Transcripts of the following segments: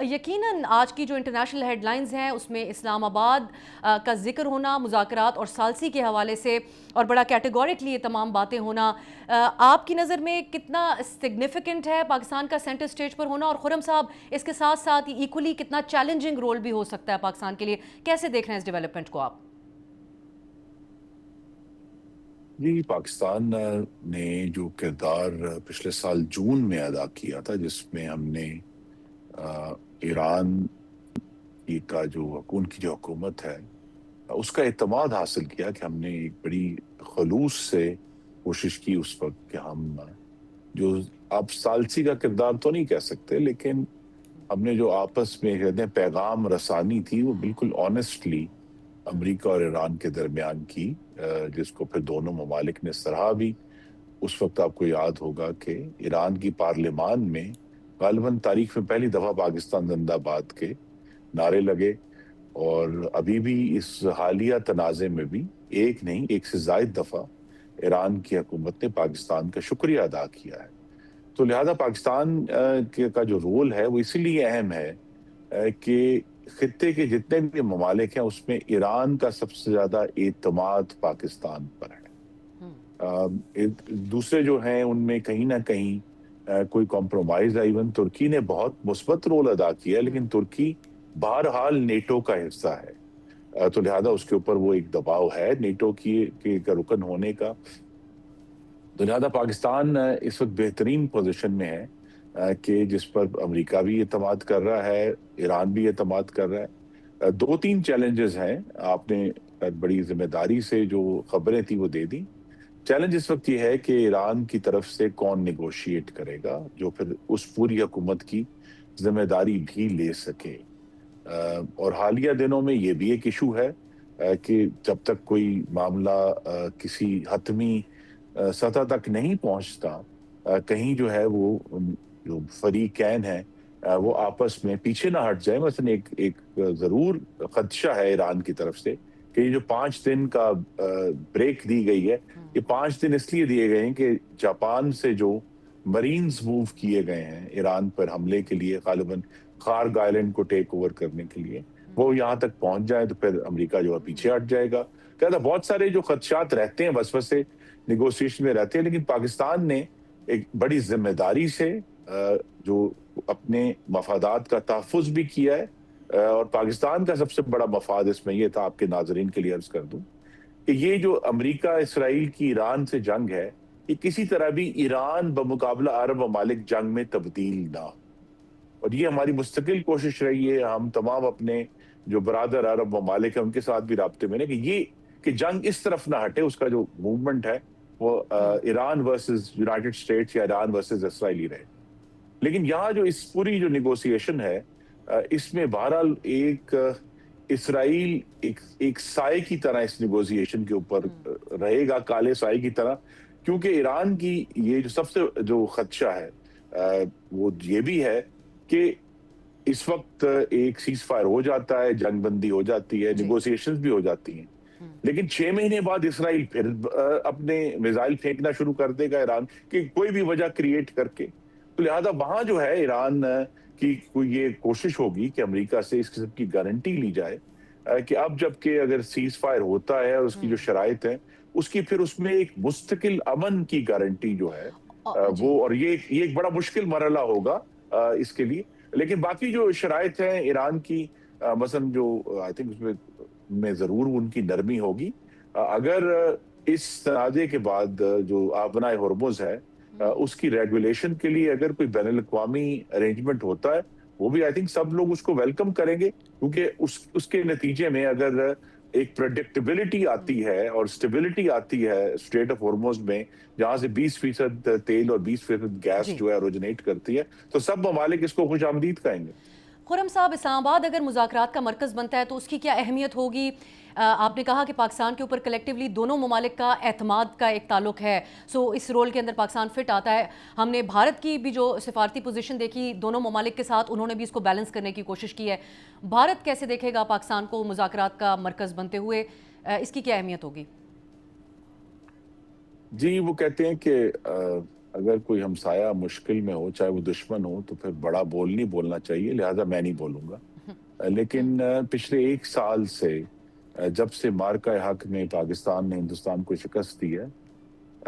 یقیناً آج کی جو انٹرنیشنل ہیڈ لائنز ہیں اس میں اسلام آباد کا ذکر ہونا، مذاکرات اور ثالثی کے حوالے سے، اور بڑا کیٹیگورکلی یہ تمام باتیں ہونا آپ کی نظر میں کتنا سگنیفیکنٹ ہے پاکستان کا سینٹر سٹیج پر ہونا؟ اور خرم صاحب اس کے ساتھ ساتھ ایکولی کتنا چیلنجنگ رول بھی ہو سکتا ہے پاکستان کے لیے؟ کیسے دیکھ رہے ہیں اس ڈیولپمنٹ کو آپ؟ جی، پاکستان نے جو کردار پچھلے سال جون میں ادا کیا تھا، جس میں ہم نے ایران ان کی جو حکومت ہے اس کا اعتماد حاصل کیا کہ ہم نے ایک بڑی خلوص سے کوشش کی اس وقت کہ ہم جو آپ ثالثی کا کردار تو نہیں کہہ سکتے، لیکن ہم نے جو آپس میں کہتے ہیں پیغام رسانی تھی وہ بالکل آنیسٹلی امریکہ اور ایران کے درمیان کی، جس کو پھر دونوں ممالک نے سراہا بھی۔ اس وقت آپ کو یاد ہوگا کہ ایران کی پارلیمان میں غالباً تاریخ میں پہلی دفعہ پاکستان زندہ باد کے نعرے لگے، اور ابھی بھی اس حالیہ تنازع میں بھی ایک نہیں، ایک سے زائد دفعہ ایران کی حکومت نے پاکستان کا شکریہ ادا کیا ہے۔ تو لہذا پاکستان کا جو رول ہے وہ اسی لیے اہم ہے کہ خطے کے جتنے بھی ممالک ہیں اس میں ایران کا سب سے زیادہ اعتماد پاکستان پر ہے۔ دوسرے جو ہیں ان میں کہیں نہ کہیں کوئی کمپرومائز ہے۔ ایون ترکی نے بہت مثبت رول ادا کیا، لیکن ترکی بہرحال نیٹو کا حصہ ہے، تو لہذا اس کے اوپر وہ ایک دباؤ ہے نیٹو کی کا رکن ہونے کا۔ تو لہذا پاکستان اس وقت بہترین پوزیشن میں ہے کہ جس پر امریکہ بھی اعتماد کر رہا ہے، ایران بھی اعتماد کر رہا ہے۔ دو تین چیلنجز ہیں، آپ نے بڑی ذمہ داری سے جو خبریں تھی وہ دے دی۔ چیلنج اس وقت یہ ہے کہ ایران کی طرف سے کون نیگوشیٹ کرے گا جو پھر اس پوری حکومت کی ذمہ داری بھی لے سکے۔ اور حالیہ دنوں میں یہ بھی ایک ایشو ہے کہ جب تک کوئی معاملہ کسی حتمی سطح تک نہیں پہنچتا، کہیں جو ہے وہ جو فریقین ہیں وہ آپس میں پیچھے نہ ہٹ جائیں۔ مثلا ایک ضرور خدشہ ہے ایران کی طرف سے کہ یہ جو 5 دن کا بریک دی گئی ہے، یہ 5 دن اس لیے دیے گئے ہیں کہ جاپان سے جو مرینز موو کیے گئے ہیں ایران پر حملے کے لیے، غالباً خارگ آئلینڈ کو ٹیک اوور کرنے کے لیے، وہ یہاں تک پہنچ جائیں تو پھر امریکہ جو ہے پیچھے ہٹ جائے گا۔ کہتا بہت سارے جو خدشات رہتے ہیں وسوسے نیگوسیشن میں رہتے ہیں، لیکن پاکستان نے ایک بڑی ذمہ داری سے جو اپنے مفادات کا تحفظ بھی کیا ہے، اور پاکستان کا سب سے بڑا مفاد اس میں یہ تھا، آپ کے ناظرین کے لیے عرض کر دوں کہ یہ جو امریکہ اسرائیل کی ایران سے جنگ ہے، یہ کسی طرح بھی ایران بمقابلہ عرب ممالک جنگ میں تبدیل نہ ہو، اور یہ ہماری مستقل کوشش رہی ہے۔ ہم تمام اپنے جو برادر عرب ممالک ہیں ان کے ساتھ بھی رابطے میں ہیں کہ جنگ اس طرف نہ ہٹے، اس کا جو موومنٹ ہے وہ ایران ورسز یونائٹڈ اسٹیٹس یا ایران ورسز اسرائیل ہی رہے۔ لیکن یہاں جو اس پوری جو نیگوسیشن ہے، اس میں بہرحال اسرائیل ایک سائے کی طرح اس نیگوسیشن کے اوپر رہے گا، کالے سائے کی طرح، کیونکہ ایران کی یہ جو سب سے جو خدشہ ہے وہ یہ بھی ہے کہ اس وقت ایک سیز فائر ہو جاتا ہے، جنگ بندی ہو جاتی ہے، نیگوسیشنز بھی ہو جاتی ہیں، لیکن 6 مہینے بعد اسرائیل پھر اپنے میزائل پھینکنا شروع کر دے گا ایران کی کوئی بھی وجہ کریٹ کر کے۔ تو لہذا وہاں جو ہے ایران کی کوئی یہ کوشش ہوگی کہ امریکہ سے اس قسم کی گارنٹی لی جائے کہ اب جب کہ اگر سیز فائر ہوتا ہے اور اس کی جو شرائط ہیں اس کی پھر اس میں ایک مستقل امن کی گارنٹی جو ہے وہ، اور یہ ایک بڑا مشکل مرحلہ ہوگا اس کے لیے۔ لیکن باقی جو شرائط ہیں ایران کی، مثلا جو آئی تھنک اس میں ضرور ان کی نرمی ہوگی۔ اگر اس تنازع کے بعد جو آبنائے ہرمز ہے اس کی ریگولیشن کے لیے اگر کوئی بین الاقوامی ارینجمنٹ ہوتا ہے، وہ بھی آئی تھنک سب لوگ اس کو ویلکم کریں گے، کیونکہ اس کے نتیجے میں اگر ایک پریڈکٹیبلٹی آتی ہے اور سٹیبلٹی آتی ہے اسٹریٹ آف ہرمز میں، جہاں سے 20% تیل اور 20% گیس جو ہے اوریجنیٹ کرتی ہے، تو سب ممالک اس کو خوش آمدید کہیں گے۔ خرم صاحب، اسلام آباد اگر مذاکرات کا مرکز بنتا ہے تو اس کی کیا اہمیت ہوگی؟ آپ نے کہا کہ پاکستان کے اوپر کلیکٹیولی دونوں ممالک کا اعتماد کا ایک تعلق ہے، سو اس رول کے اندر پاکستان فٹ آتا ہے۔ ہم نے بھارت کی بھی جو سفارتی پوزیشن دیکھی دونوں ممالک کے ساتھ، انہوں نے بھی اس کو بیلنس کرنے کی کوشش کی ہے۔ بھارت کیسے دیکھے گا پاکستان کو مذاکرات کا مرکز بنتے ہوئے؟ اس کی کیا اہمیت ہوگی؟ جی، وہ کہتے ہیں کہ اگر کوئی ہمسایہ مشکل میں ہو، چاہے وہ دشمن ہو، تو پھر بڑا بول نہیں بولنا چاہیے، لہٰذا میں نہیں بولوں گا۔ لیکن پچھلے 1 سال سے جب سے مارکہ حق میں پاکستان نے ہندوستان کو شکست دی ہے،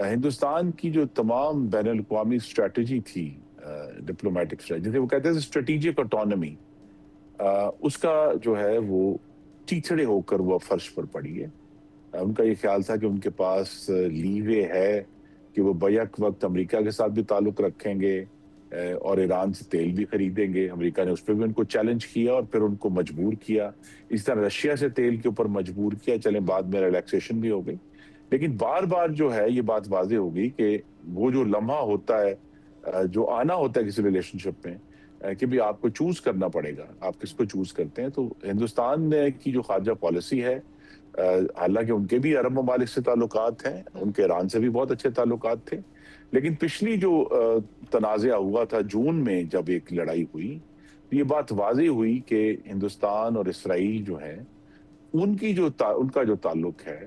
ہندوستان کی جو تمام بین الاقوامی اسٹریٹجی تھی، ڈپلومیٹک اسٹریٹجی، وہ کہتے ہیں اسٹریٹجک آٹونومی، اس کا جو ہے وہ چیچڑے ہو کر وہ فرش پر پڑی ہے۔ ان کا یہ خیال تھا کہ ان کے پاس لیوے ہے کہ وہ بیک وقت امریکہ کے ساتھ بھی تعلق رکھیں گے اور ایران سے تیل بھی خریدیں گے۔ امریکہ نے اس پہ بھی ان کو چیلنج کیا اور پھر ان کو مجبور کیا، اس طرح رشیا سے تیل کے اوپر مجبور کیا، چلیں بعد میں ریلیکسیشن بھی ہو گئی۔ لیکن بار بار جو ہے یہ بات واضح ہو گئی کہ وہ جو لمحہ ہوتا ہے، جو آنا ہوتا ہے کسی ریلیشن شپ میں، کہ بھی آپ کو چوز کرنا پڑے گا، آپ کس کو چوز کرتے ہیں۔ تو ہندوستان کی جو خارجہ پالیسی ہے، حالانکہ ان کے بھی عرب ممالک سے تعلقات ہیں، ان کے ایران سے بھی بہت اچھے تعلقات تھے، لیکن پچھلی جو تنازعہ ہوا تھا جون میں جب ایک لڑائی ہوئی، تو یہ بات واضح ہوئی کہ ہندوستان اور اسرائیل جو ہے ان کا جو تعلق ہے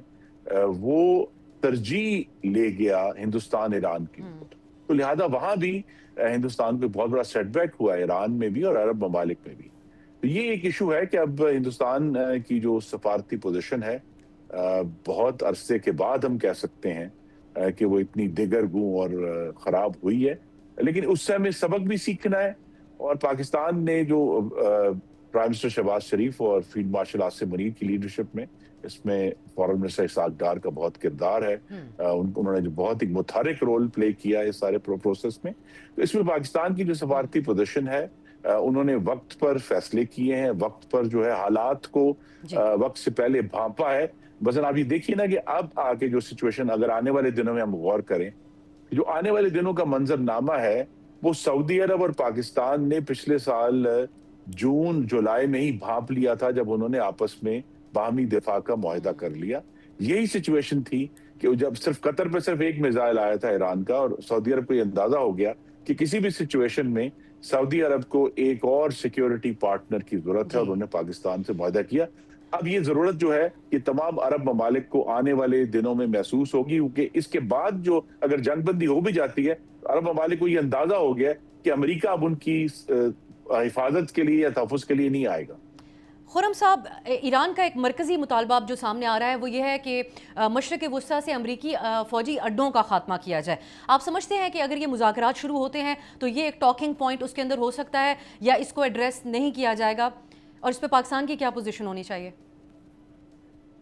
وہ ترجیح لے گیا ہندوستان ایران کے اوپر۔ تو لہذا وہاں بھی ہندوستان کو بہت بڑا سیٹ بیک ہوا ہے، ایران میں بھی اور عرب ممالک میں بھی۔ تو یہ ایک ایشو ہے کہ اب ہندوستان کی جو سفارتی پوزیشن ہے، بہت عرصے کے بعد ہم کہہ سکتے ہیں کہ وہ اتنی دگرگوں اور خراب ہوئی ہے، لیکن اس سے ہمیں سبق بھی سیکھنا ہے۔ اور پاکستان نے جو پرائم منسٹر شہباز شریف اور فیلڈ مارشل آصف منیر کی لیڈرشپ میں، اس میں فارن منسٹر اسحاق ڈار کا بہت کردار ہے، انہوں نے جو بہت ہی متحرک رول پلے کیا ہے اس سارے پروسیس میں۔ تو اس میں پاکستان کی جو سفارتی پوزیشن ہے، انہوں نے وقت پر فیصلے کیے ہیں، وقت پر جو ہے حالات کو وقت سے پہلے بھانپا ہے۔ مثلا آپ یہ دیکھیے نا کہ اب آگے جو سچویشن اگر آنے والے دنوں میں ہم غور کریں، جو آنے والے دنوں کا منظر نامہ ہے وہ سعودی عرب اور پاکستان نے پچھلے سال جون جولائی میں ہی بھانپ لیا تھا، جب انہوں نے آپس میں باہمی دفاع کا معاہدہ کر لیا۔ یہی سچویشن تھی کہ جب صرف قطر پہ صرف ایک میزائل آیا تھا ایران کا، اور سعودی عرب کو یہ اندازہ ہو گیا کہ کسی بھی سچویشن میں سعودی عرب کو ایک اور سیکیورٹی پارٹنر کی ضرورت ہے، اور انہوں نے پاکستان سے معاہدہ کیا۔ اب یہ ضرورت جو ہے یہ تمام عرب ممالک کو آنے والے دنوں میں محسوس ہوگی، کیونکہ اس کے بعد جو اگر جنگ بندی ہو بھی جاتی ہے، عرب ممالک کو یہ اندازہ ہو گیا کہ امریکہ اب ان کی حفاظت کے لیے یا تحفظ کے لیے نہیں آئے گا۔ خرم صاحب، ایران کا ایک مرکزی مطالبہ جو سامنے آ رہا ہے وہ یہ ہے کہ مشرق وسطیٰ سے امریکی فوجی اڈوں کا خاتمہ کیا جائے۔ آپ سمجھتے ہیں کہ اگر یہ مذاکرات شروع ہوتے ہیں تو یہ ایک ٹاکنگ پوائنٹ اس کے اندر ہو سکتا ہے، یا اس کو ایڈریس نہیں کیا جائے گا، اور اس پہ پاکستان کی کیا پوزیشن ہونی چاہیے؟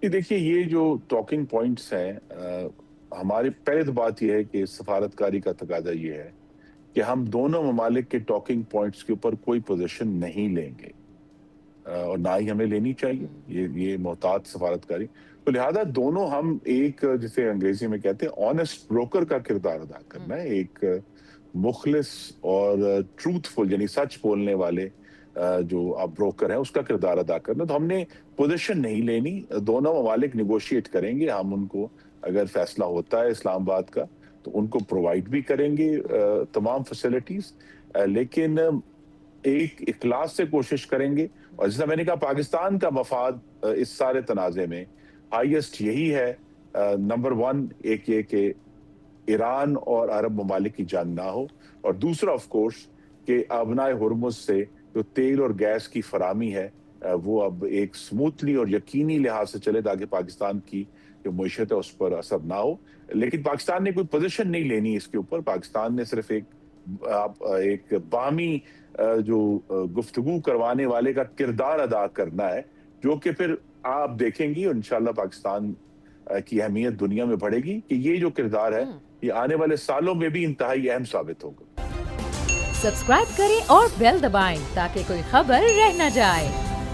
دیکھیے، یہ جو ٹاکنگ پوائنٹس ہیں، ہماری پہلے تو بات یہ ہے کہ سفارتکاری کا تقاضا یہ ہے کہ ہم دونوں ممالک کے ٹاکنگ پوائنٹس کے اوپر کوئی پوزیشن نہیں لیں گے، اور نہ ہی ہمیں لینی چاہیے، یہ محتاط سفارتکاری۔ تو لہذا دونوں ہم ایک، جسے انگریزی میں کہتے ہیں آنےسٹ بروکر کا کردار ادا کرنا ہے، ایک مخلص اور ٹروتھفل یعنی سچ بولنے والے جو آپ بروکر ہیں اس کا کردار ادا کرنا۔ تو ہم نے پوزیشن نہیں لینی، دونوں ممالک نیگوشیٹ کریں گے، ہم ان کو اگر فیصلہ ہوتا ہے اسلام آباد کا تو ان کو پرووائڈ بھی کریں گے تمام فیسلٹیز، لیکن ایک اخلاص سے کوشش کریں گے۔ اور جیسا میں نے کہا، پاکستان کا مفاد اس سارے تنازع میں ہائیسٹ یہی ہے، نمبر 1 ایک یہ کہ ایران اور عرب ممالک کی جنگ نہ ہو، اور دوسرا آف کورس کہ ابنائے ہرمز سے جو تیل اور گیس کی فراہمی ہے وہ اب ایک سموتھلی اور یقینی لحاظ سے چلے، تاکہ پاکستان کی جو معیشت ہے اس پر اثر نہ ہو۔ لیکن پاکستان نے کوئی پوزیشن نہیں لینی اس کے اوپر، پاکستان نے صرف ایک باہمی جو گفتگو کروانے والے کا کردار ادا کرنا ہے، جو کہ پھر آپ دیکھیں گی اور انشاءاللہ پاکستان کی اہمیت دنیا میں بڑھے گی، کہ یہ جو کردار ہے یہ آنے والے سالوں میں بھی انتہائی اہم ثابت ہوگا۔ سبسکرائب کریں اور بیل دبائیں تاکہ کوئی خبر رہ نہ جائے۔